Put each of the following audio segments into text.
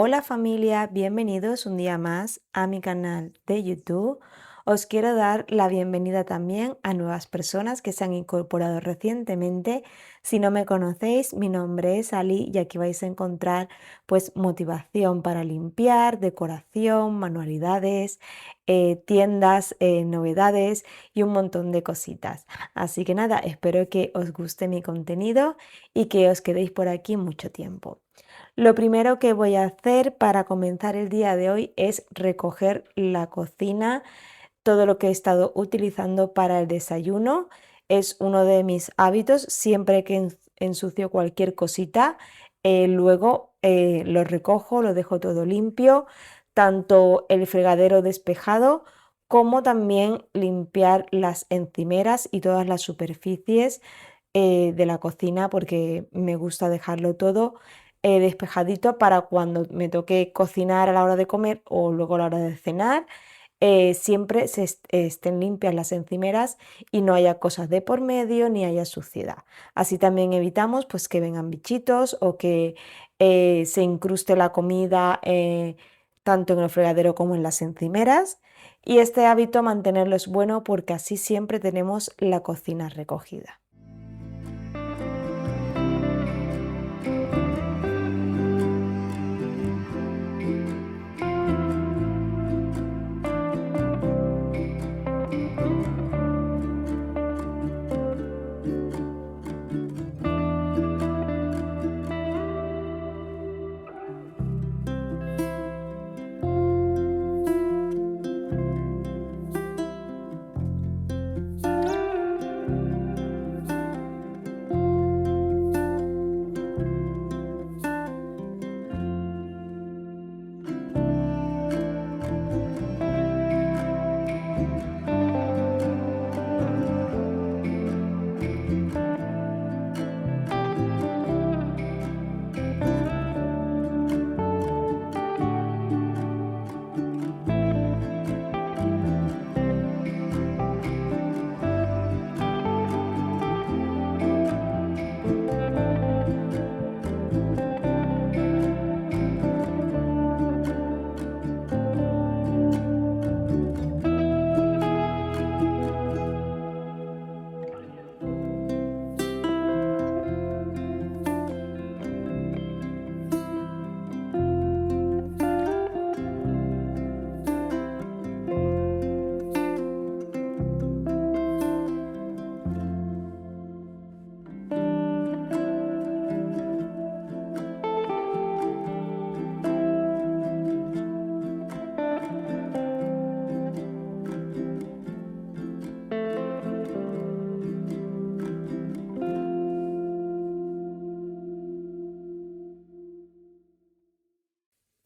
Hola familia, bienvenidos un día más a mi canal de YouTube. Os quiero dar la bienvenida también a nuevas personas que se han incorporado recientemente. Si no me conocéis, mi nombre es Ali y aquí vais a encontrar pues motivación para limpiar, decoración, manualidades, tiendas, novedades y un montón de cositas. Así que nada, espero que os guste mi contenido y que os quedéis por aquí mucho tiempo. Lo primero que voy a hacer para comenzar el día de hoy es recoger la cocina, todo lo que he estado utilizando para el desayuno. Es uno de mis hábitos, siempre que ensucio cualquier cosita, luego lo recojo, lo dejo todo limpio, tanto el fregadero despejado como también limpiar las encimeras y todas las superficies de la cocina porque me gusta dejarlo todo despejadito para cuando me toque cocinar a la hora de comer o luego a la hora de cenar, siempre estén limpias las encimeras y no haya cosas de por medio ni haya suciedad. Así también evitamos pues que vengan bichitos o que se incruste la comida tanto en el fregadero como en las encimeras. Y este hábito mantenerlo es bueno porque así siempre tenemos la cocina recogida.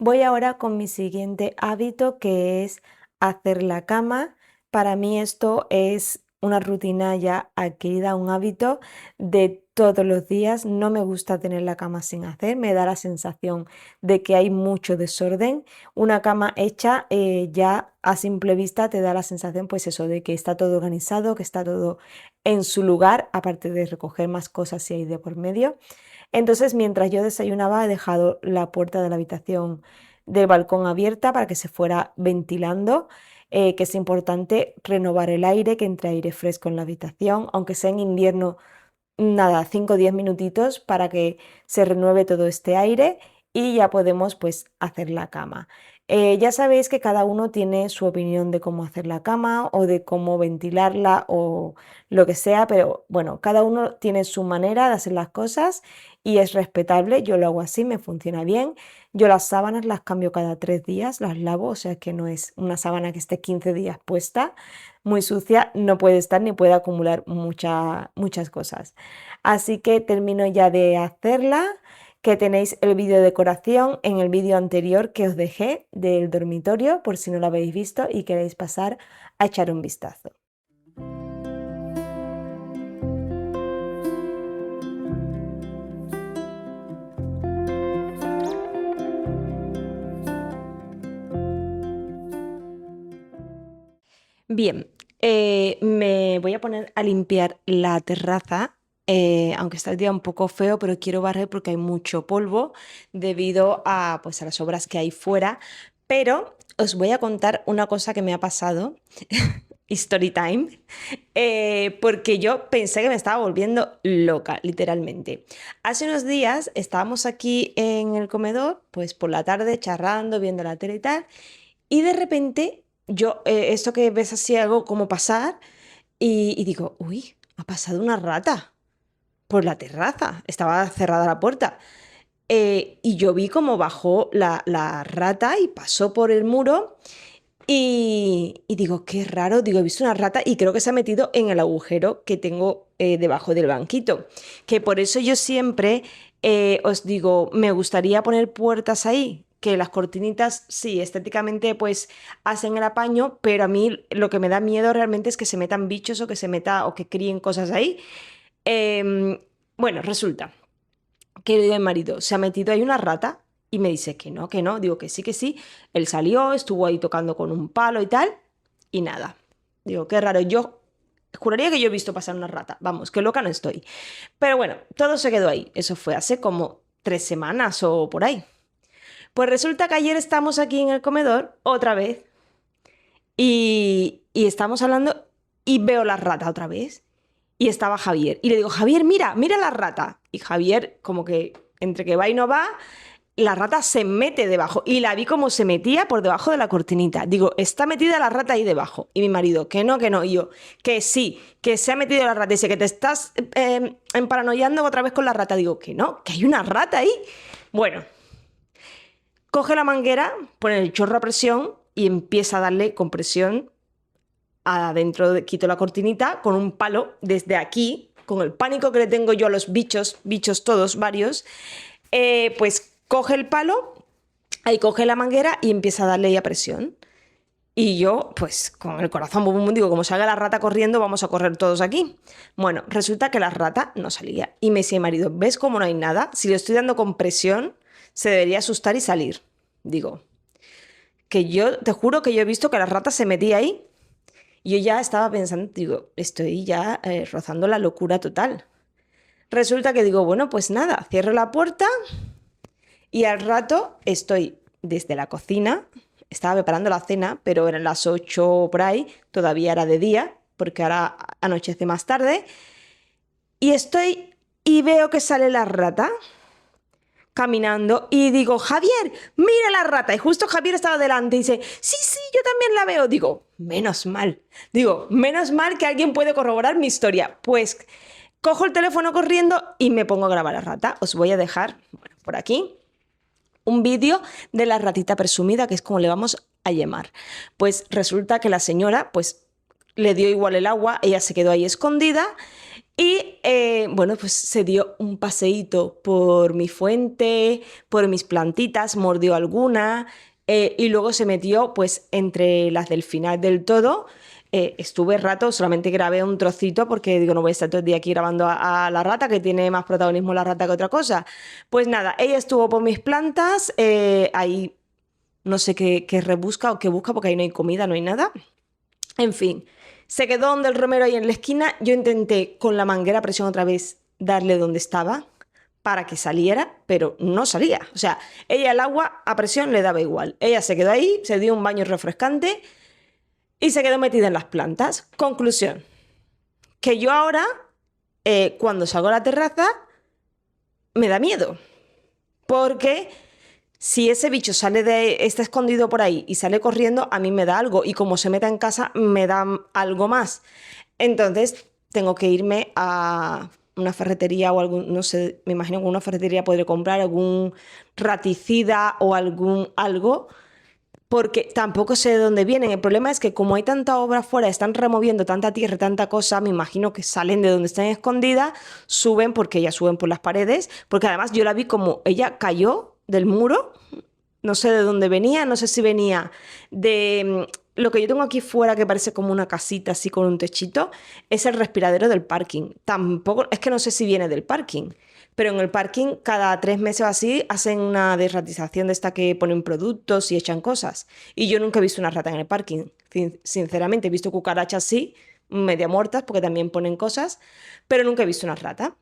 Voy ahora con mi siguiente hábito, que es hacer la cama. Para mí esto es una rutina ya adquirida, un hábito de todos los días. No me gusta tener la cama sin hacer, me da la sensación de que hay mucho desorden. Una cama hecha ya a simple vista te da la sensación, pues eso, de que está todo organizado, que está todo en su lugar, aparte de recoger más cosas si hay de por medio. Entonces, mientras yo desayunaba, he dejado la puerta de la habitación del balcón abierta para que se fuera ventilando, que es importante renovar el aire, que entre aire fresco en la habitación, aunque sea en invierno, nada, 5 o 10 minutitos para que se renueve todo este aire y ya podemos pues hacer la cama. Ya sabéis que cada uno tiene su opinión de cómo hacer la cama o de cómo ventilarla o lo que sea, pero bueno, cada uno tiene su manera de hacer las cosas y es respetable. Yo lo hago así, me funciona bien. Yo las sábanas las cambio cada 3 días, las lavo, o sea que no es una sábana que esté 15 días puesta. Muy sucia no puede estar ni puede acumular muchas cosas. Así que termino ya de hacerla, que tenéis el vídeo de decoración en el vídeo anterior que os dejé del dormitorio, por si no lo habéis visto y queréis pasar a echar un vistazo. Bien, me voy a poner a limpiar la terraza aunque está el día un poco feo, pero quiero barrer porque hay mucho polvo debido a, pues, a las obras que hay fuera. Pero os voy a contar una cosa que me ha pasado, story time, porque yo pensé que me estaba volviendo loca, literalmente. Hace unos días estábamos aquí en el comedor, pues por la tarde, charrando, viendo la tele y tal, y de repente yo, esto que ves así, algo como pasar, y digo, uy, ha pasado una rata por la terraza, estaba cerrada la puerta. Y yo vi cómo bajó la rata y pasó por el muro y digo, qué raro, digo, he visto una rata y creo que se ha metido en el agujero que tengo debajo del banquito. Que por eso yo siempre os digo, me gustaría poner puertas ahí, que las cortinitas, sí, estéticamente pues hacen el apaño, pero a mí lo que me da miedo realmente es que se metan bichos o que se meta o que críen cosas ahí. Em, bueno, resulta que le digo a mi marido, se ha metido ahí una rata y me dice que no, que no. Digo que sí, que sí. Él salió, estuvo ahí tocando con un palo y tal, y nada. Digo, qué raro. Yo juraría que yo he visto pasar una rata. Vamos, que loca no estoy. Pero bueno, todo se quedó ahí. Eso fue hace como 3 semanas o por ahí. Pues resulta que ayer estamos aquí en el comedor, otra vez, y estamos hablando y veo la rata otra vez. Y estaba Javier. Y le digo, Javier, mira, mira la rata. Y Javier, como que entre que va y no va, la rata se mete debajo. Y la vi como se metía por debajo de la cortinita. Digo, está metida la rata ahí debajo. Y mi marido, que no, que no. Y yo, que sí, que se ha metido la rata. Dice, que te estás emparanoiando otra vez con la rata. Digo, que no, que hay una rata ahí. Bueno, coge la manguera, pone el chorro a presión y empieza a darle compresión adentro, quito la cortinita con un palo desde aquí, con el pánico que le tengo yo a los bichos, bichos todos, varios, pues coge el palo, ahí coge la manguera y empieza a darle ahí a presión. Y yo, pues con el corazón, bum, bum, digo, como salga la rata corriendo, vamos a correr todos aquí. Bueno, resulta que la rata no salía. Y me dice mi marido, ¿ves cómo no hay nada? Si le estoy dando con presión, se debería asustar y salir. Digo, que yo te juro que yo he visto que la rata se metía ahí. Y yo ya estaba pensando, digo, estoy ya rozando la locura total. Resulta que digo, bueno, pues nada, cierro la puerta y al rato estoy desde la cocina, estaba preparando la cena, pero eran las 8 por ahí, todavía era de día, porque ahora anochece más tarde, y estoy y veo que sale la rata caminando y digo, Javier, mira la rata. Y justo Javier estaba delante y dice, sí, sí, yo también la veo. Digo, menos mal. Digo, menos mal que alguien puede corroborar mi historia. Pues cojo el teléfono corriendo y me pongo a grabar a la rata. Os voy a dejar, bueno, por aquí un vídeo de la ratita presumida, que es como le vamos a llamar. Pues resulta que la señora, pues le dio igual el agua, ella se quedó ahí escondida y bueno, pues se dio un paseíto por mi fuente, por mis plantitas, mordió alguna y luego se metió pues entre las del final del todo. Estuve rato, solamente grabé un trocito porque digo, no voy a estar todo el día aquí grabando a la rata, que tiene más protagonismo la rata que otra cosa. Pues nada, ella estuvo por mis plantas, ahí no sé qué rebusca o qué busca porque ahí no hay comida, no hay nada. En fin, se quedó donde el romero ahí en la esquina. Yo intenté con la manguera a presión otra vez darle donde estaba para que saliera, pero no salía. O sea, ella el agua a presión le daba igual. Ella se quedó ahí, se dio un baño refrescante y se quedó metida en las plantas. Conclusión, que yo ahora, cuando salgo a la terraza, me da miedo. Porque si ese bicho está escondido por ahí y sale corriendo, a mí me da algo. Y como se meta en casa, me da algo más. Entonces, tengo que irme a una ferretería o algún, no sé, me imagino que en una ferretería podré comprar algún raticida o algún algo, porque tampoco sé de dónde vienen. El problema es que como hay tanta obra afuera, están removiendo tanta tierra, tanta cosa, me imagino que salen de donde están escondidas, suben porque ellas suben por las paredes, porque además yo la vi como ella cayó del muro, no sé de dónde venía, no sé si venía de lo que yo tengo aquí fuera que parece como una casita así con un techito, es el respiradero del parking. Tampoco, es que no sé si viene del parking. Pero en el parking, cada 3 meses o así, hacen una desratización de esta que ponen productos y echan cosas. Y yo nunca he visto una rata en el parking. Sinceramente, he visto cucarachas sí, media muertas porque también ponen cosas, pero nunca he visto una rata.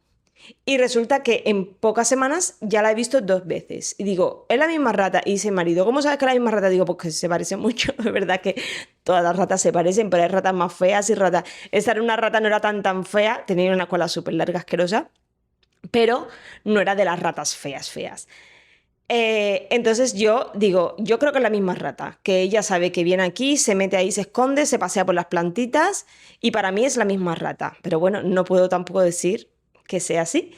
Y resulta que en pocas semanas ya la he visto 2 veces. Y digo, ¿es la misma rata? Y dice mi marido, ¿cómo sabes que es la misma rata? Digo, porque se parece mucho. Es verdad que todas las ratas se parecen, pero hay ratas más feas y ratas. Esta era una rata, no era tan fea, tenía una cola súper larga, asquerosa, pero no era de las ratas feas, feas. Entonces yo digo, yo creo que es la misma rata, que ella sabe que viene aquí, se mete ahí, se esconde, se pasea por las plantitas y para mí es la misma rata. Pero bueno, no puedo tampoco decir que sea así.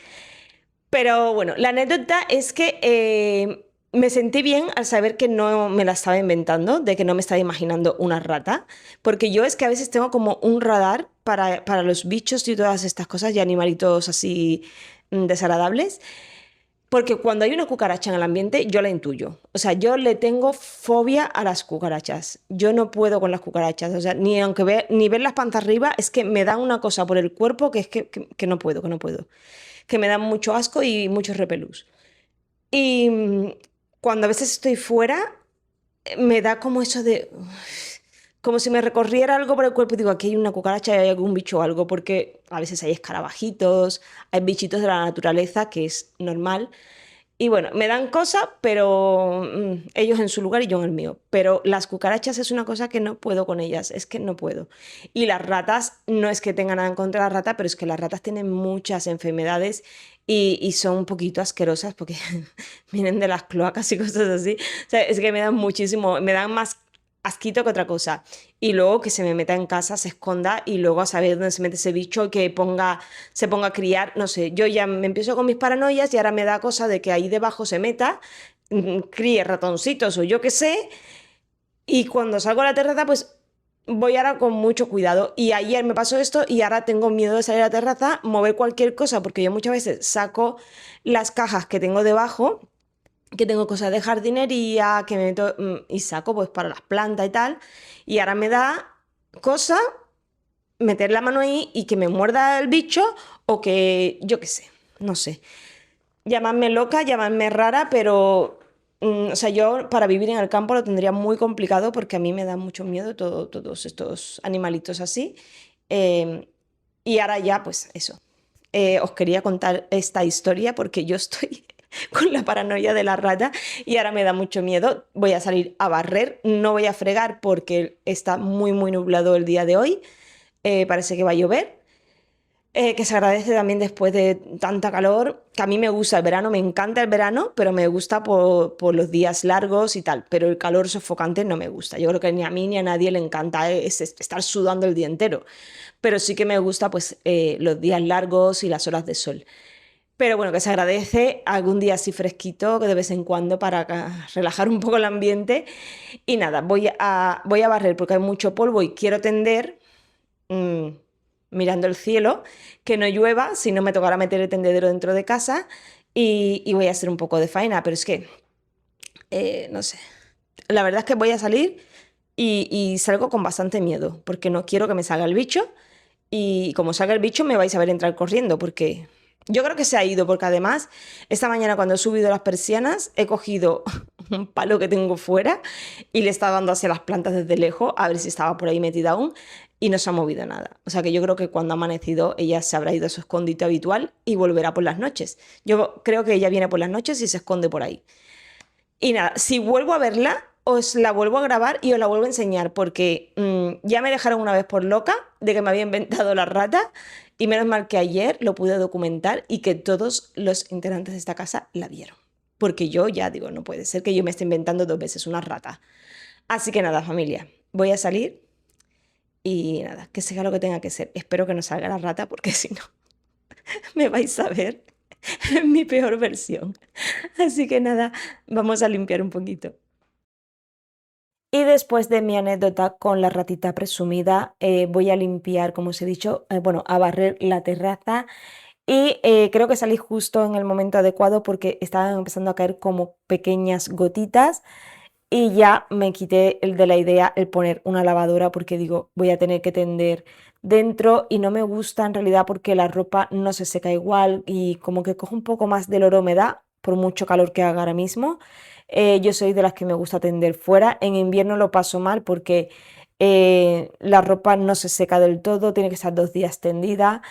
Pero bueno, la anécdota es que me sentí bien al saber que no me la estaba inventando, de que no me estaba imaginando una rata, porque yo es que a veces tengo como un radar para los bichos y todas estas cosas y animalitos así desagradables. Porque cuando hay una cucaracha en el ambiente, yo la intuyo. O sea, yo le tengo fobia a las cucarachas. Yo no puedo con las cucarachas. O sea, ni aunque ni ver las pantas arriba, es que me dan una cosa por el cuerpo que es que no puedo, que no puedo. Que me dan mucho asco y muchos repelús. Y cuando a veces estoy fuera, me da como eso de... Como si me recorriera algo por el cuerpo y digo, aquí hay una cucaracha y hay algún bicho o algo, porque a veces hay escarabajitos, hay bichitos de la naturaleza, que es normal. Y bueno, me dan cosas, pero ellos en su lugar y yo en el mío. Pero las cucarachas es una cosa que no puedo con ellas, es que no puedo. Y las ratas, no es que tenga nada en contra de la rata, pero es que las ratas tienen muchas enfermedades y son un poquito asquerosas porque vienen de las cloacas y cosas así. O sea, es que me dan muchísimo, me dan más asquito que otra cosa. Y luego que se me meta en casa, se esconda y luego a saber dónde se mete ese bicho y que se ponga a criar, no sé, yo ya me empiezo con mis paranoias y ahora me da cosa de que ahí debajo se meta, críe ratoncitos o yo qué sé, y cuando salgo a la terraza, pues voy ahora con mucho cuidado. Y ayer me pasó esto y ahora tengo miedo de salir a la terraza, mover cualquier cosa, porque yo muchas veces saco las cajas que tengo debajo, que tengo cosas de jardinería, que me meto y saco pues para las plantas y tal, y ahora me da cosa meter la mano ahí y que me muerda el bicho o que yo qué sé, no sé. Llamadme loca, llamadme rara, pero o sea, yo para vivir en el campo lo tendría muy complicado porque a mí me da mucho miedo todos estos animalitos así. Eh, y ahora ya, pues eso. Os quería contar esta historia porque yo estoy con la paranoia de la rata y ahora me da mucho miedo. Voy a salir a barrer, no voy a fregar porque está muy nublado el día de hoy. Parece que va a llover, que se agradece también después de tanta calor, que a mí me gusta el verano, me encanta el verano, pero me gusta por los días largos y tal, pero el calor sofocante no me gusta. Yo creo que ni a mí ni a nadie le encanta estar sudando el día entero, pero sí que me gusta pues los días largos y las horas de sol. Pero bueno, que se agradece algún día así fresquito de vez en cuando para relajar un poco el ambiente. Y nada, voy a barrer porque hay mucho polvo y quiero tender mm, mirando el cielo, que no llueva, si no me tocará meter el tendedero dentro de casa y voy a hacer un poco de faena, pero es que, no sé, la verdad es que voy a salir y salgo con bastante miedo, porque no quiero que me salga el bicho y como salga el bicho me vais a ver entrar corriendo, porque yo creo que se ha ido, porque además esta mañana cuando he subido las persianas he cogido un palo que tengo fuera y le estaba dando hacia las plantas desde lejos a ver si estaba por ahí metida aún y no se ha movido nada. O sea que yo creo que cuando ha amanecido ella se habrá ido a su escondite habitual y volverá por las noches. Yo creo que ella viene por las noches y se esconde por ahí. Y nada, si vuelvo a verla, os la vuelvo a grabar y os la vuelvo a enseñar, porque ya me dejaron una vez por loca de que me había inventado la rata, y menos mal que ayer lo pude documentar y que todos los integrantes de esta casa la vieron. Porque yo ya digo, no puede ser que yo me esté inventando 2 veces una rata. Así que nada, familia, voy a salir y nada, que sea lo que tenga que ser. Espero que no salga la rata porque si no, me vais a ver en mi peor versión. Así que nada, vamos a limpiar un poquito. Y después de mi anécdota con la ratita presumida, voy a limpiar, como os he dicho, bueno, a barrer la terraza. Y creo que salí justo en el momento adecuado porque estaban empezando a caer como pequeñas gotitas. Y ya me quité el de la idea el poner una lavadora porque digo, voy a tener que tender dentro y no me gusta en realidad porque la ropa no se seca igual y como que coge un poco más de olor a humedad por mucho calor que haga ahora mismo. Yo soy de las que me gusta tender fuera. En invierno lo paso mal porque la ropa no se seca del todo, tiene que estar 2 días tendida.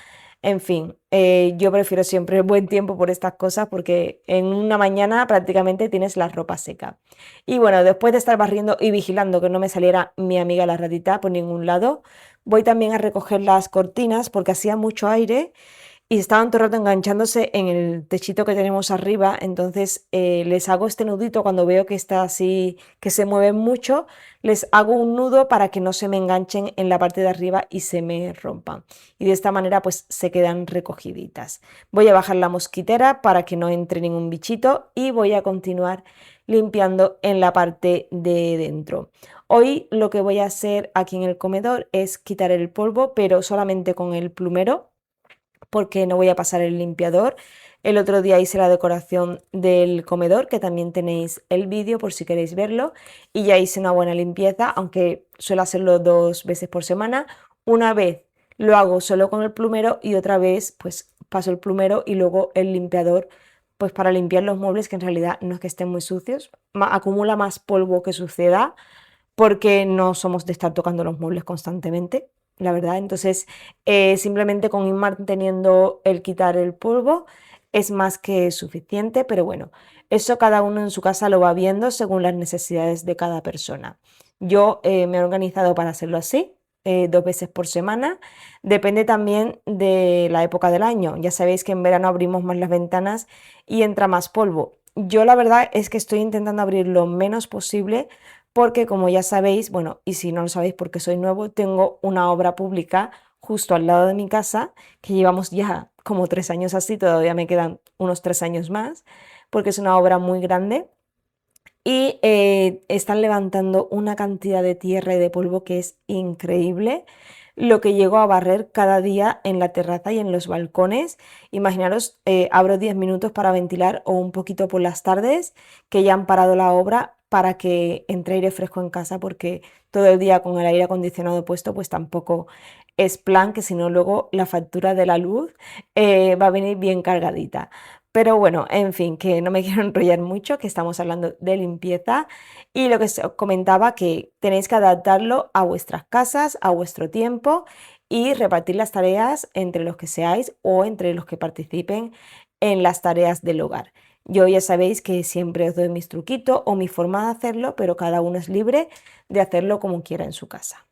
En fin, yo prefiero siempre el buen tiempo por estas cosas porque en una mañana prácticamente tienes la ropa seca. Y bueno, después de estar barriendo y vigilando que no me saliera mi amiga la ratita por ningún lado, voy también a recoger las cortinas porque hacía mucho aire y estaban todo el rato enganchándose en el techito que tenemos arriba, entonces les hago este nudito cuando veo que está así, que se mueven mucho, les hago un nudo para que no se me enganchen en la parte de arriba y se me rompan. Y de esta manera pues se quedan recogiditas. Voy a bajar la mosquitera para que no entre ningún bichito y voy a continuar limpiando en la parte de dentro. Hoy lo que voy a hacer aquí en el comedor es quitar el polvo, pero solamente con el plumero porque no voy a pasar el limpiador. El otro día hice la decoración del comedor, que también tenéis el vídeo por si queréis verlo, y ya hice una buena limpieza, aunque suelo hacerlo 2 veces por semana. Una vez lo hago solo con el plumero y otra vez pues paso el plumero y luego el limpiador pues para limpiar los muebles, que en realidad no es que estén muy sucios, acumula más polvo que suciedad porque no somos de estar tocando los muebles constantemente, la verdad. Entonces, simplemente con ir manteniendo el quitar el polvo es más que suficiente, pero bueno, eso cada uno en su casa lo va viendo según las necesidades de cada persona. Yo me he organizado para hacerlo así. 2 veces por semana. Depende también de la época del año. Ya sabéis que en verano abrimos más las ventanas y entra más polvo. Yo la verdad es que estoy intentando abrir lo menos posible porque como ya sabéis, bueno, y si no lo sabéis porque soy nuevo, tengo una obra pública justo al lado de mi casa, que llevamos ya como 3 años así, todavía me quedan unos 3 años más, porque es una obra muy grande y están levantando una cantidad de tierra y de polvo que es increíble. Lo que llego a barrer cada día en la terraza y en los balcones. Imaginaros, abro 10 minutos para ventilar o un poquito por las tardes, que ya han parado la obra para que entre aire fresco en casa, porque todo el día con el aire acondicionado puesto, pues tampoco es plan, que si no luego la factura de la luz va a venir bien cargadita. Pero bueno, en fin, que no me quiero enrollar mucho, que estamos hablando de limpieza y lo que os comentaba, que tenéis que adaptarlo a vuestras casas, a vuestro tiempo y repartir las tareas entre los que seáis o entre los que participen en las tareas del hogar. Yo ya sabéis que siempre os doy mis truquitos o mi forma de hacerlo, pero cada uno es libre de hacerlo como quiera en su casa.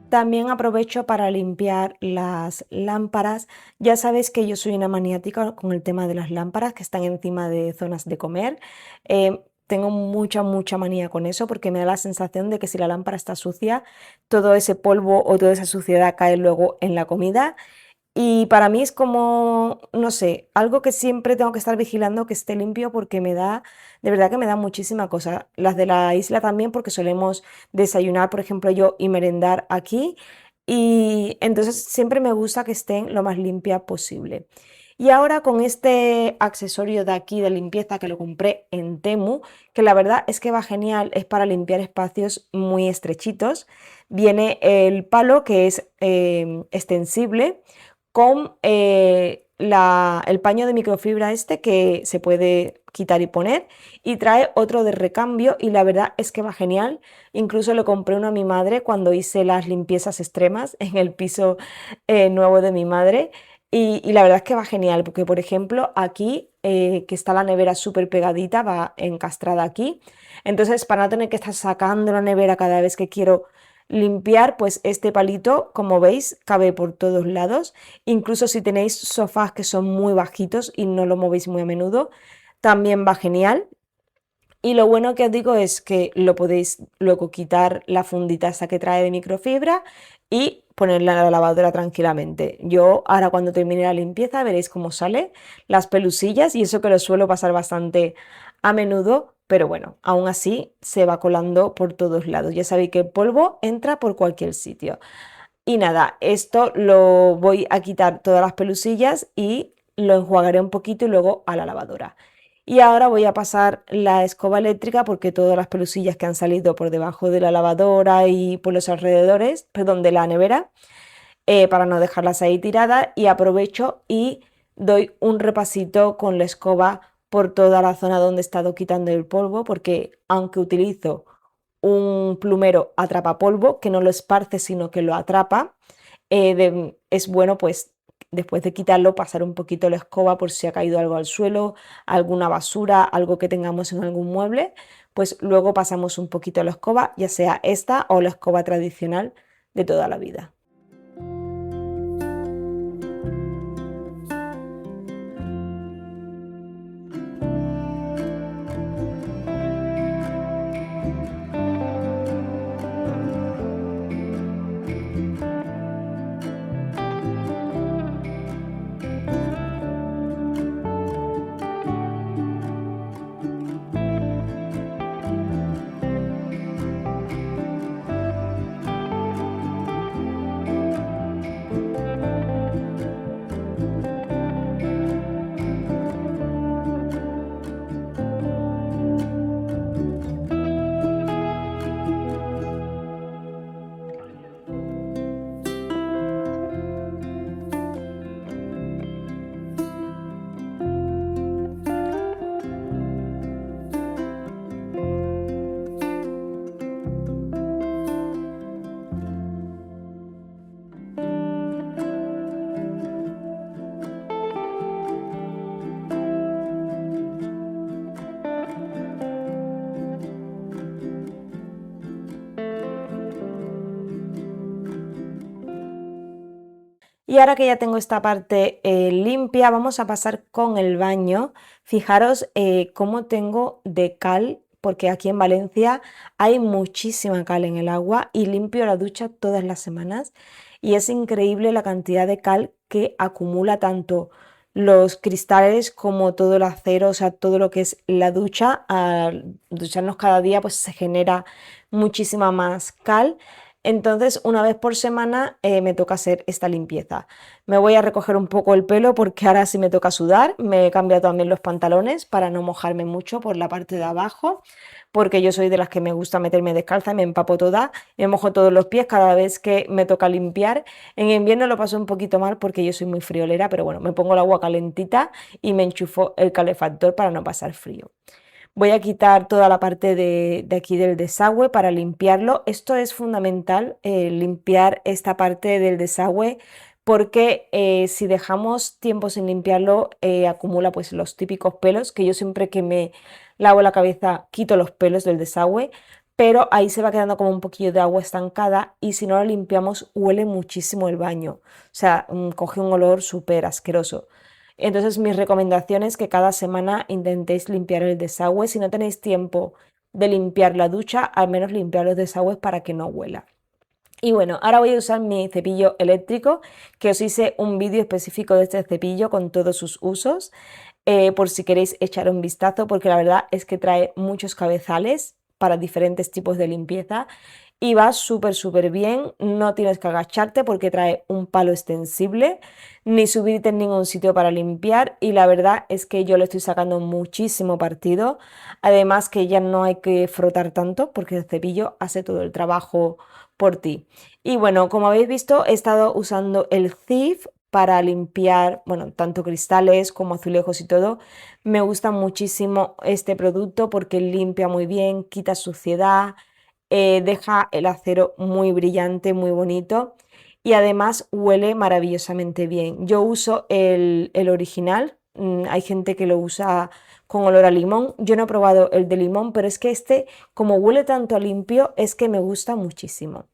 También aprovecho para limpiar las lámparas. Ya sabéis que yo soy una maniática con el tema de las lámparas que están encima de zonas de comer. Tengo mucha manía con eso porque me da la sensación de que si la lámpara está sucia, todo ese polvo o toda esa suciedad cae luego en la comida Y para mí es como, no sé, algo que siempre tengo que estar vigilando que esté limpio porque me da, de verdad que me da muchísima cosa. Las de la isla también porque solemos desayunar, por ejemplo, yo y merendar aquí. Y entonces siempre me gusta que estén lo más limpia posible. Y ahora con este accesorio de aquí de limpieza que lo compré en Temu, que la verdad es que va genial, es para limpiar espacios muy estrechitos. Viene el palo que es extensible con el paño de microfibra este que se puede quitar y poner y trae otro de recambio y la verdad es que va genial. Incluso le compré uno a mi madre cuando hice las limpiezas extremas en el piso nuevo de mi madre y la verdad es que va genial porque por ejemplo aquí que está la nevera súper pegadita, va encastrada aquí, entonces para no tener que estar sacando la nevera cada vez que quiero limpiar, pues este palito, como veis, cabe por todos lados. Incluso si tenéis sofás que son muy bajitos y no lo movéis muy a menudo, también va genial. Y lo bueno que os digo es que lo podéis luego quitar la fundita esa que trae de microfibra y ponerla en la lavadora tranquilamente. Yo ahora cuando termine la limpieza veréis cómo sale las pelusillas y eso que lo suelo pasar bastante a menudo, pero bueno, aún así se va colando por todos lados. Ya sabéis que el polvo entra por cualquier sitio. Y nada, esto lo voy a quitar todas las pelusillas y lo enjuagaré un poquito y luego a la lavadora. Y ahora voy a pasar la escoba eléctrica porque todas las pelusillas que han salido por debajo de la lavadora y por los alrededores, perdón, de la nevera, para no dejarlas ahí tiradas y aprovecho y doy un repasito con la escoba por toda la zona donde he estado quitando el polvo porque aunque utilizo un plumero atrapapolvo que no lo esparce sino que lo atrapa, es bueno pues después de quitarlo pasar un poquito la escoba por si ha caído algo al suelo, alguna basura, algo que tengamos en algún mueble, pues luego pasamos un poquito la escoba, ya sea esta o la escoba tradicional de toda la vida. Y ahora que ya tengo esta parte limpia, vamos a pasar con el baño. Fijaros cómo tengo de cal, porque aquí en Valencia hay muchísima cal en el agua y limpio la ducha todas las semanas. Y es increíble la cantidad de cal que acumula tanto los cristales como todo el acero, o sea, todo lo que es la ducha. Al ducharnos cada día, pues se genera muchísima más cal. Entonces, una vez por semana me toca hacer esta limpieza. Me voy a recoger un poco el pelo porque ahora sí me toca sudar. Me he cambiado también los pantalones para no mojarme mucho por la parte de abajo, porque yo soy de las que me gusta meterme descalza y me empapo toda, me mojo todos los pies cada vez que me toca limpiar. En invierno lo paso un poquito mal porque yo soy muy friolera, pero bueno, me pongo el agua calentita y me enchufo el calefactor para no pasar frío. Voy a quitar toda la parte de aquí del desagüe para limpiarlo. Esto es fundamental, limpiar esta parte del desagüe porque si dejamos tiempo sin limpiarlo acumula pues los típicos pelos que yo siempre que me lavo la cabeza quito los pelos del desagüe, pero ahí se va quedando como un poquillo de agua estancada y si no lo limpiamos huele muchísimo el baño, o sea, coge un olor súper asqueroso. Entonces, mis recomendaciones es que cada semana intentéis limpiar el desagüe. Si no tenéis tiempo de limpiar la ducha, al menos limpiar los desagües para que no huela. Y bueno, ahora voy a usar mi cepillo eléctrico, que os hice un vídeo específico de este cepillo con todos sus usos, por si queréis echar un vistazo, porque la verdad es que trae muchos cabezales para diferentes tipos de limpieza y va súper súper bien. No tienes que agacharte porque trae un palo extensible, ni subirte en ningún sitio para limpiar, y la verdad es que yo le estoy sacando muchísimo partido. Además que ya no hay que frotar tanto porque el cepillo hace todo el trabajo por ti. Y bueno, como habéis visto, he estado usando el Cif para limpiar, bueno, tanto cristales como azulejos y todo. Me gusta muchísimo este producto porque limpia muy bien, quita suciedad, deja el acero muy brillante, muy bonito, y además huele maravillosamente bien. Yo uso el original, hay gente que lo usa con olor a limón. Yo no he probado el de limón, pero es que este, como huele tanto a limpio, es que me gusta muchísimo.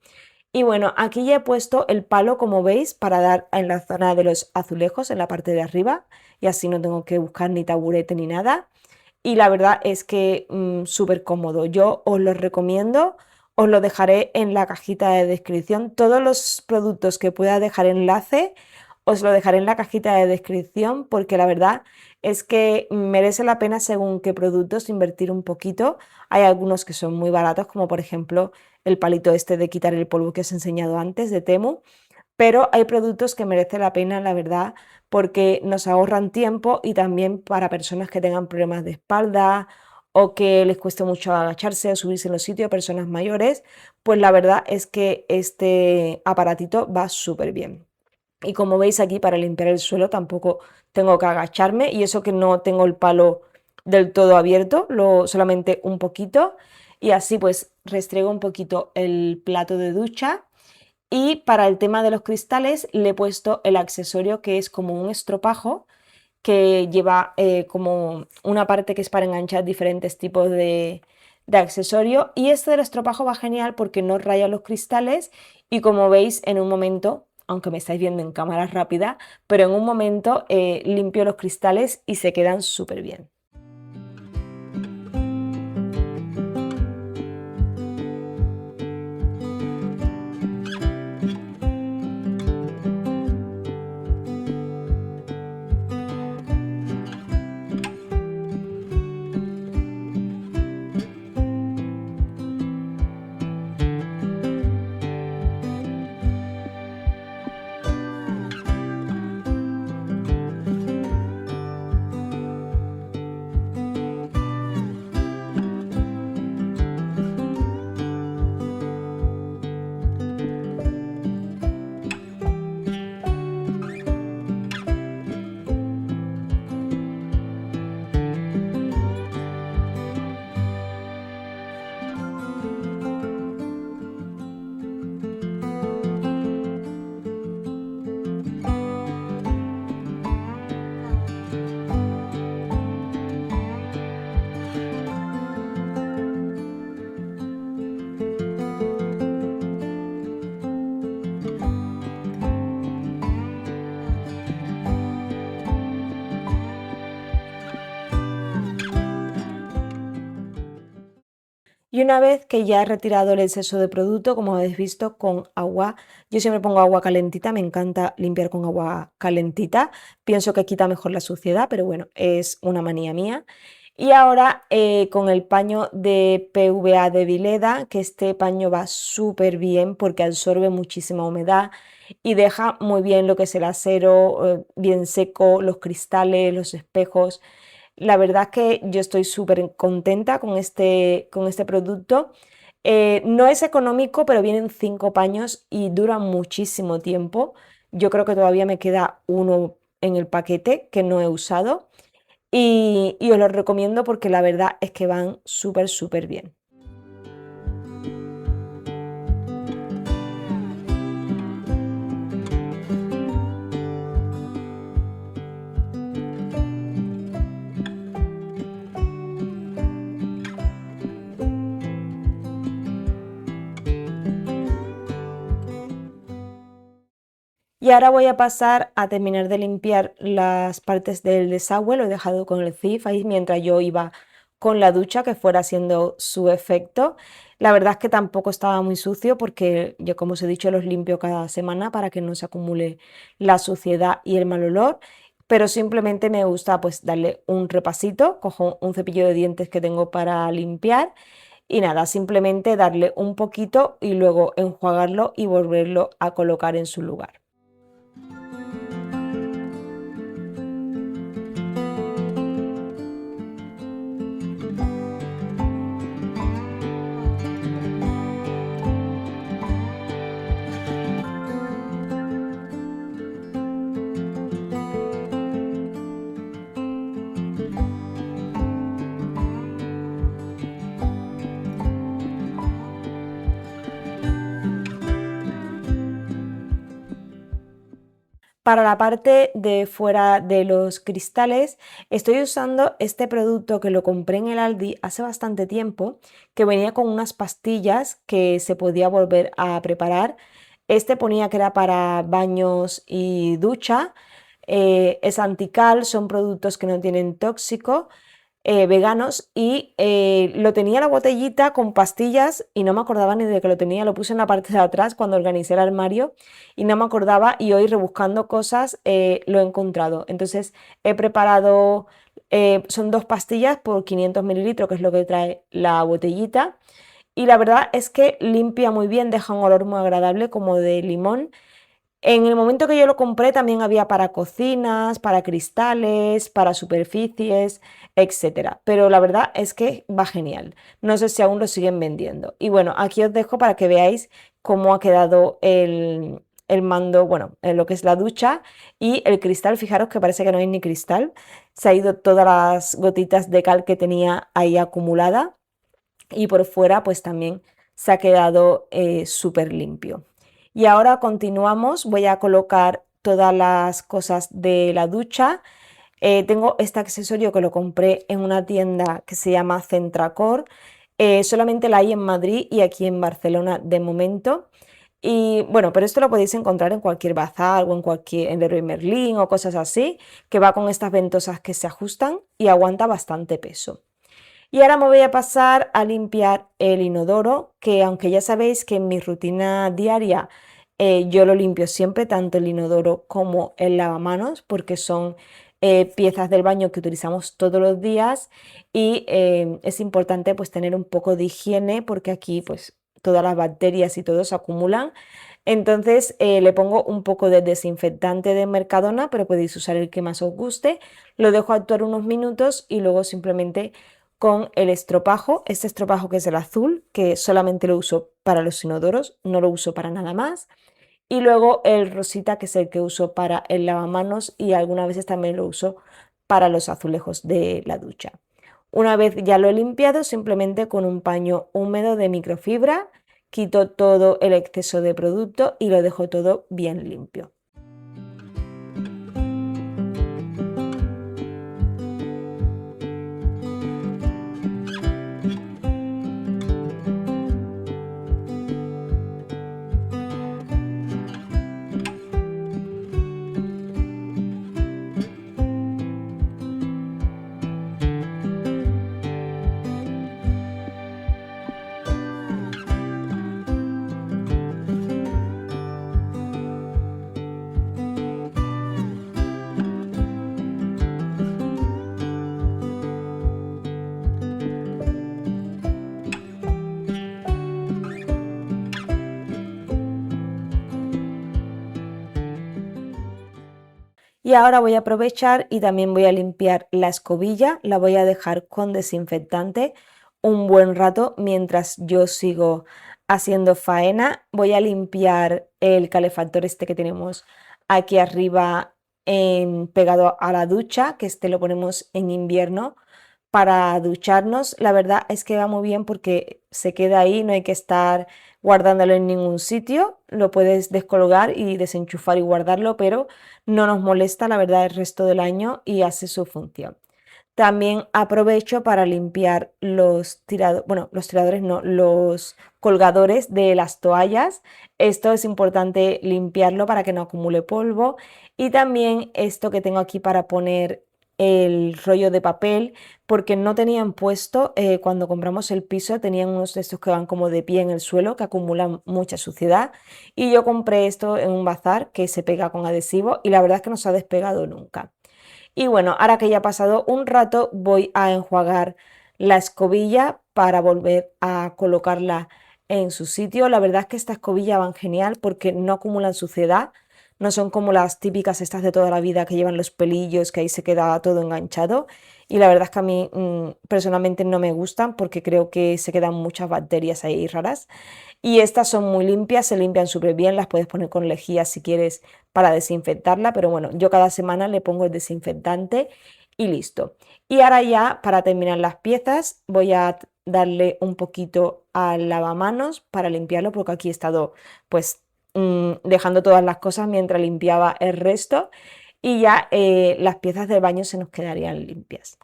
Y bueno, aquí ya he puesto el palo, como veis, para dar en la zona de los azulejos, en la parte de arriba, y así no tengo que buscar ni taburete ni nada. Y la verdad es que súper cómodo. Yo os lo recomiendo, os lo dejaré en la cajita de descripción. Todos los productos que pueda dejar enlace, os lo dejaré en la cajita de descripción, porque la verdad es que merece la pena según qué productos invertir un poquito. Hay algunos que son muy baratos, como por ejemplo el palito este de quitar el polvo que os he enseñado antes de Temu, pero hay productos que merece la pena, la verdad, porque nos ahorran tiempo, y también para personas que tengan problemas de espalda o que les cueste mucho agacharse o subirse en los sitios, personas mayores, pues la verdad es que este aparatito va súper bien. Y como veis aquí, para limpiar el suelo tampoco tengo que agacharme, y eso que no tengo el palo del todo abierto, solamente un poquito, y así pues restriego un poquito el plato de ducha. Y para el tema de los cristales le he puesto el accesorio, que es como un estropajo que lleva como una parte que es para enganchar diferentes tipos de accesorio. Y este del estropajo va genial porque no raya los cristales, y como veis en un momento, aunque me estáis viendo en cámara rápida, pero en un momento limpio los cristales y se quedan súper bien. Y una vez que ya he retirado el exceso de producto, como habéis visto, con agua, yo siempre pongo agua calentita, me encanta limpiar con agua calentita, pienso que quita mejor la suciedad, pero bueno, es una manía mía. Y ahora con el paño de PVA de Vileda, que este paño va súper bien porque absorbe muchísima humedad y deja muy bien lo que es el acero, bien seco, los cristales, los espejos. La verdad es que yo estoy súper contenta con este producto. No es económico, pero vienen 5 paños y duran muchísimo tiempo. Yo creo que todavía me queda uno en el paquete que no he usado, y os lo recomiendo porque la verdad es que van súper, súper bien. Y ahora voy a pasar a terminar de limpiar las partes del desagüe. Lo he dejado con el Cif ahí mientras yo iba con la ducha que fuera haciendo su efecto. La verdad es que tampoco estaba muy sucio porque yo, como os he dicho, los limpio cada semana para que no se acumule la suciedad y el mal olor, pero simplemente me gusta pues darle un repasito, cojo un cepillo de dientes que tengo para limpiar y nada, simplemente darle un poquito y luego enjuagarlo y volverlo a colocar en su lugar. Para la parte de fuera de los cristales, estoy usando este producto que lo compré en el Aldi hace bastante tiempo, que venía con unas pastillas que se podía volver a preparar. Este ponía que era para baños y ducha, es antical, son productos que no tienen tóxico, veganos y lo tenía la botellita con pastillas y no me acordaba ni de que lo tenía, lo puse en la parte de atrás cuando organicé el armario y no me acordaba y hoy rebuscando cosas lo he encontrado. Entonces he preparado, son 2 pastillas por 500 mililitros, que es lo que trae la botellita. Y la verdad es que limpia muy bien, deja un olor muy agradable como de limón. En el momento que yo lo compré también había para cocinas, para cristales, para superficies, etcétera. Pero la verdad es que va genial. No sé si aún lo siguen vendiendo. Y bueno, aquí os dejo para que veáis cómo ha quedado el mando, bueno, en lo que es la ducha y el cristal. Fijaros que parece que no hay ni cristal. Se ha ido todas las gotitas de cal que tenía ahí acumulada y por fuera pues también se ha quedado súper limpio. Y ahora continuamos, voy a colocar todas las cosas de la ducha. Tengo este accesorio que lo compré en una tienda que se llama Centracor. Solamente la hay en Madrid y aquí en Barcelona de momento. Y bueno, pero esto lo podéis encontrar en cualquier bazar o en Leroy Merlin o cosas así, que va con estas ventosas que se ajustan y aguanta bastante peso. Y ahora me voy a pasar a limpiar el inodoro, que aunque ya sabéis que en mi rutina diaria yo lo limpio siempre, tanto el inodoro como el lavamanos, porque son piezas del baño que utilizamos todos los días y es importante pues tener un poco de higiene porque aquí pues todas las bacterias y todo se acumulan. Entonces le pongo un poco de desinfectante de Mercadona, pero podéis usar el que más os guste. Lo dejo actuar unos minutos y luego simplemente con el estropajo, este estropajo que es el azul, que solamente lo uso para los inodoros, no lo uso para nada más. Y luego el rosita, que es el que uso para el lavamanos y algunas veces también lo uso para los azulejos de la ducha. Una vez ya lo he limpiado, simplemente con un paño húmedo de microfibra, quito todo el exceso de producto y lo dejo todo bien limpio. Y ahora voy a aprovechar y también voy a limpiar la escobilla, la voy a dejar con desinfectante un buen rato mientras yo sigo haciendo faena. Voy a limpiar el calefactor este que tenemos aquí arriba pegado a la ducha, que este lo ponemos en invierno para ducharnos. La verdad es que va muy bien porque se queda ahí, no hay que estar guardándolo en ningún sitio, lo puedes descolgar y desenchufar y guardarlo, pero no nos molesta la verdad el resto del año y hace su función. También aprovecho para limpiar los tiradores, bueno, los tiradores no, los colgadores de las toallas. Esto es importante limpiarlo para que no acumule polvo. Y también esto que tengo aquí para poner el rollo de papel porque no tenían puesto, cuando compramos el piso tenían unos de estos que van como de pie en el suelo que acumulan mucha suciedad y yo compré esto en un bazar que se pega con adhesivo y la verdad es que no se ha despegado nunca. Y bueno, ahora que ya ha pasado un rato voy a enjuagar la escobilla para volver a colocarla en su sitio. La verdad es que esta escobilla van genial porque no acumulan suciedad, no son como las típicas estas de toda la vida que llevan los pelillos, que ahí se queda todo enganchado. Y la verdad es que a mí personalmente no me gustan porque creo que se quedan muchas bacterias ahí raras. Y estas son muy limpias, se limpian súper bien, las puedes poner con lejía si quieres para desinfectarla, pero bueno, yo cada semana le pongo el desinfectante y listo. Y ahora ya para terminar las piezas voy a darle un poquito al lavamanos para limpiarlo porque aquí he estado pues dejando todas las cosas mientras limpiaba el resto y ya las piezas del baño se nos quedarían limpias.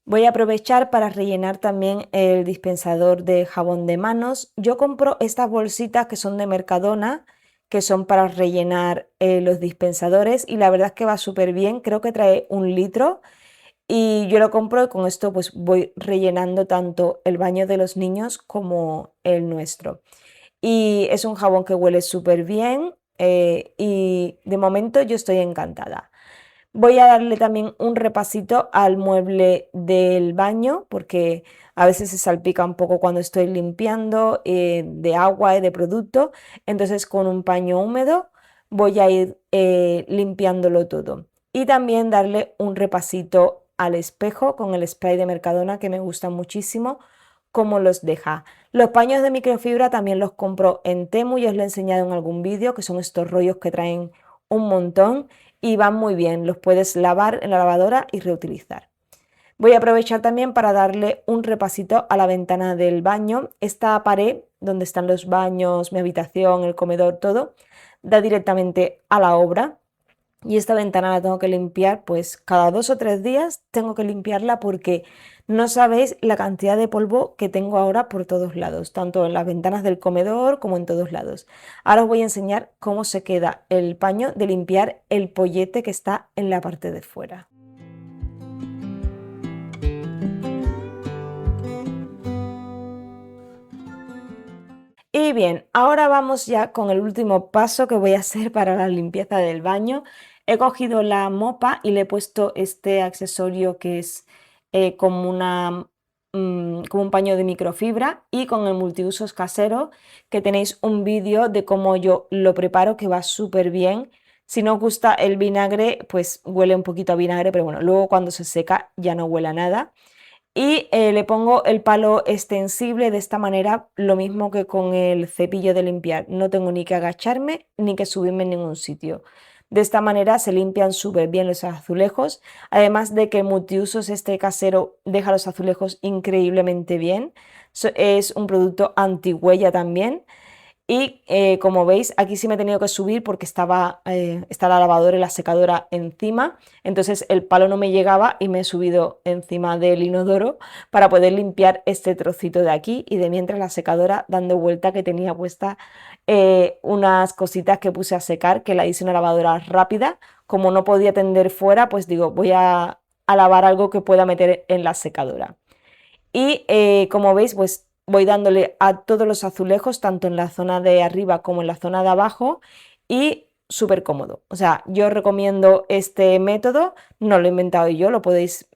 Voy a aprovechar para rellenar también el dispensador de jabón de manos. Yo compro estas bolsitas que son de Mercadona, que son para rellenar los dispensadores y la verdad es que va súper bien. Creo que trae 1 litro y yo lo compro y con esto pues voy rellenando tanto el baño de los niños como el nuestro. Y es un jabón que huele súper bien y de momento yo estoy encantada. Voy a darle también un repasito al mueble del baño porque a veces se salpica un poco cuando estoy limpiando de agua y de producto. Entonces con un paño húmedo voy a ir limpiándolo todo. Y también darle un repasito al espejo con el spray de Mercadona que me gusta muchísimo cómo los deja. Los paños de microfibra también los compro en Temu y os lo he enseñado en algún vídeo que son estos rollos que traen un montón y van muy bien, los puedes lavar en la lavadora y reutilizar. Voy a aprovechar también para darle un repasito a la ventana del baño. Esta pared donde están los baños, mi habitación, el comedor, todo, da directamente a la obra. Y esta ventana la tengo que limpiar, pues cada 2 o 3 días tengo que limpiarla porque no sabéis la cantidad de polvo que tengo ahora por todos lados, tanto en las ventanas del comedor como en todos lados. Ahora os voy a enseñar cómo se queda el paño de limpiar el pollete que está en la parte de fuera. Y bien, ahora vamos ya con el último paso que voy a hacer para la limpieza del baño. He cogido la mopa y le he puesto este accesorio que es como como un paño de microfibra y con el multiusos casero, que tenéis un vídeo de cómo yo lo preparo, que va súper bien. Si no os gusta el vinagre, pues huele un poquito a vinagre, pero bueno, luego cuando se seca ya no huele a nada. Y le pongo el palo extensible de esta manera, lo mismo que con el cepillo de limpiar. No tengo ni que agacharme ni que subirme en ningún sitio. De esta manera se limpian súper bien los azulejos, además de que el multiusos este casero deja los azulejos increíblemente bien. Es un producto antihuella también. Y como veis, aquí sí me he tenido que subir porque está la lavadora y la secadora encima. Entonces el palo no me llegaba y me he subido encima del inodoro para poder limpiar este trocito de aquí. Y de mientras la secadora dando vuelta que tenía puesta unas cositas que puse a secar, que la hice una lavadora rápida. Como no podía tender fuera, pues digo, voy a lavar algo que pueda meter en la secadora. Y como veis, pues voy dándole a todos los azulejos, tanto en la zona de arriba como en la zona de abajo, y súper cómodo. O sea, yo recomiendo este método, no lo he inventado yo, lo podéis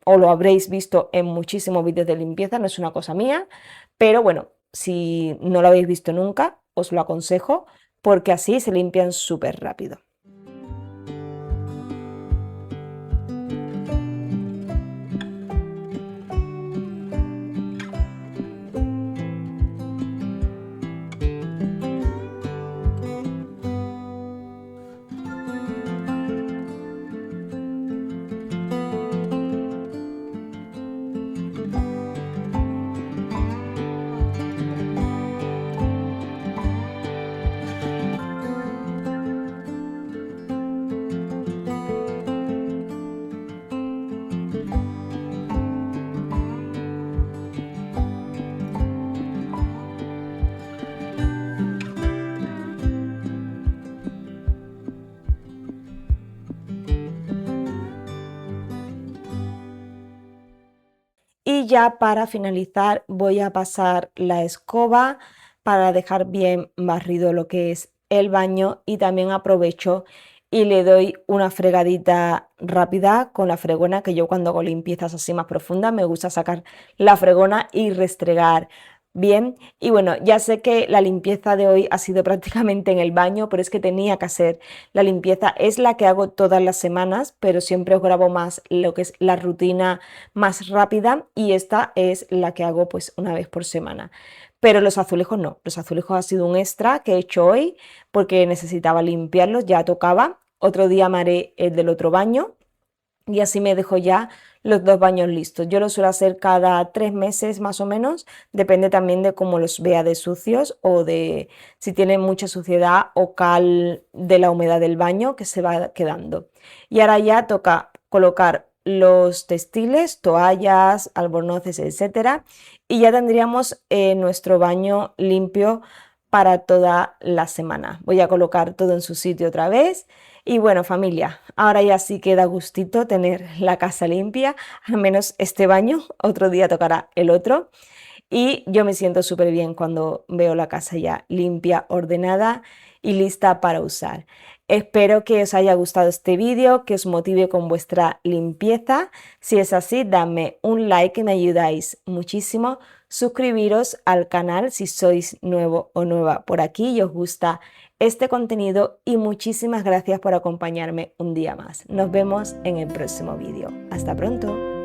o lo habréis visto en muchísimos vídeos de limpieza, no es una cosa mía, pero bueno, si no lo habéis visto nunca, os lo aconsejo porque así se limpian súper rápido. ya para finalizar voy a pasar la escoba para dejar bien barrido lo que es el baño, y también aprovecho y le doy una fregadita rápida con la fregona, que yo cuando hago limpiezas así más profundas me gusta sacar la fregona y restregar bien. Y bueno, ya sé que la limpieza de hoy ha sido prácticamente en el baño, pero es que tenía que hacer la limpieza. Es la que hago todas las semanas, pero siempre os grabo más lo que es la rutina más rápida, y esta es la que hago pues una vez por semana. Pero los azulejos no, los azulejos ha sido un extra que he hecho hoy porque necesitaba limpiarlos, ya tocaba. Otro día me haré el del otro baño y así me dejo ya los dos baños listos. Yo lo suelo hacer cada 3 meses más o menos, depende también de cómo los vea de sucios o de si tienen mucha suciedad o cal de la humedad del baño que se va quedando. Y ahora ya toca colocar los textiles, toallas, albornoces, etcétera, y ya tendríamos nuestro baño limpio para toda la semana. Voy a colocar todo en su sitio otra vez. Y bueno, familia, ahora ya sí queda gustito tener la casa limpia, al menos este baño, otro día tocará el otro. Y yo me siento súper bien cuando veo la casa ya limpia, ordenada y lista para usar. Espero que os haya gustado este vídeo, que os motive con vuestra limpieza. Si es así, dadme un like, que me ayudáis muchísimo. Suscribiros al canal si sois nuevo o nueva por aquí y os gusta este contenido, y muchísimas gracias por acompañarme un día más. Nos vemos en el próximo vídeo. Hasta pronto.